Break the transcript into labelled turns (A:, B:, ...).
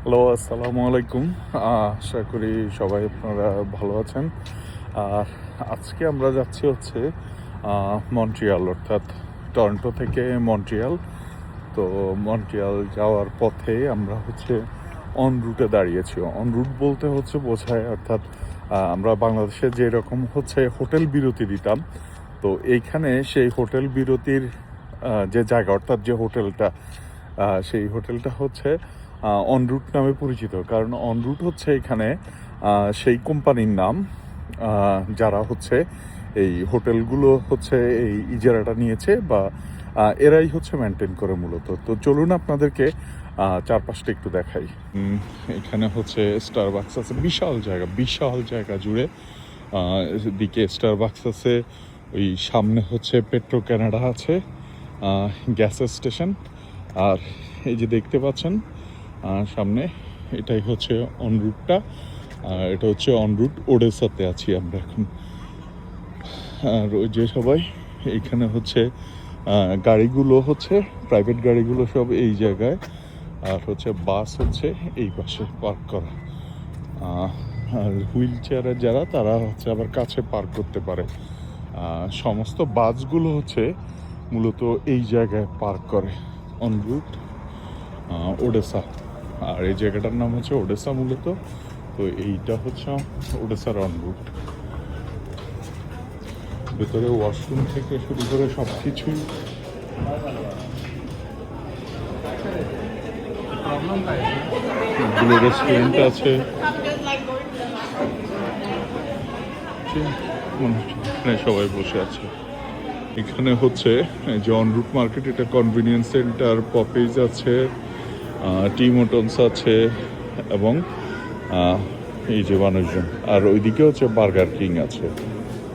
A: Hello, আসসালামু আলাইকুম। আশা করি সবাই আপনারা ভালো আছেন। আর আজকে আমরা যাচ্ছি হচ্ছে মন্ট্রিয়াল, অর্থাৎ টরন্টো থেকে মন্ট্রিয়াল। তো মন্ট্রিয়াল যাওয়ার পথে আমরা হচ্ছে অন রুটে দাঁড়িয়েছি। অন রুট বলতে হচ্ছে বোঝায়, অর্থাৎ আমরা বাংলাদেশে যেরকম হচ্ছে হোটেল বিরতি দিতাম, তো এইখানে সেই হোটেল বিরতির যে জায়গা, অর্থাৎ যে হোটেলটা, সেই হোটেলটা হচ্ছে অনরুট নামে পরিচিত। কারণ অনরুট হচ্ছে এখানে সেই কোম্পানির নাম, যারা হচ্ছে এই হোটেলগুলো হচ্ছে এই ইজারাটা নিয়েছে, বা এরাই হচ্ছে মেনটেন করে মূলত। তো চলুন আপনাদেরকে চারপাশটা একটু দেখাই। এখানে হচ্ছে স্টারবাক্স আছে, বিশাল জায়গা জুড়ে। দিকে স্টারবাক্স আছে, ওই সামনে হচ্ছে পেট্রো ক্যানাডা আছে, গ্যাস স্টেশন। আর এই যে দেখতে পাচ্ছেন সামনে, এটাই হচ্ছে অনরুটটা। এটা হচ্ছে অনরুট ওডেসাতে আছি আমরা এখন। আর ওই যে সবাই এইখানে হচ্ছে গাড়িগুলো হচ্ছে প্রাইভেট গাড়িগুলো সব এই জায়গায়, আর হচ্ছে বাস হচ্ছে এই পাশে পার্ক করা। আর হুইল চেয়ারের যারা, তারা হচ্ছে আবার কাছে পার্ক করতে পারে। সমস্ত বাসগুলো হচ্ছে মূলত এই জায়গায় পার্ক করে, অনরুট ওডেসা। আর এই জায়গাটার নাম হচ্ছে ওডেসা মূলত। তো এইটা হচ্ছে ওডেসার অনরুট। ভেতরে ওয়াশরুম থেকে শুরু করে সব কিছুই। রেস্টুরেন্ট আছে, এখানে সবাই বসে আছে। এখানে হচ্ছে যে অনরুট মার্কেট, এটা কনভিনিয়েন্স সেন্টার, পপিজ আছে, টি মোটনস আছে, এবং এই যে মানুষজন। আর ওইদিকে হচ্ছে বার্গার কিং আছে।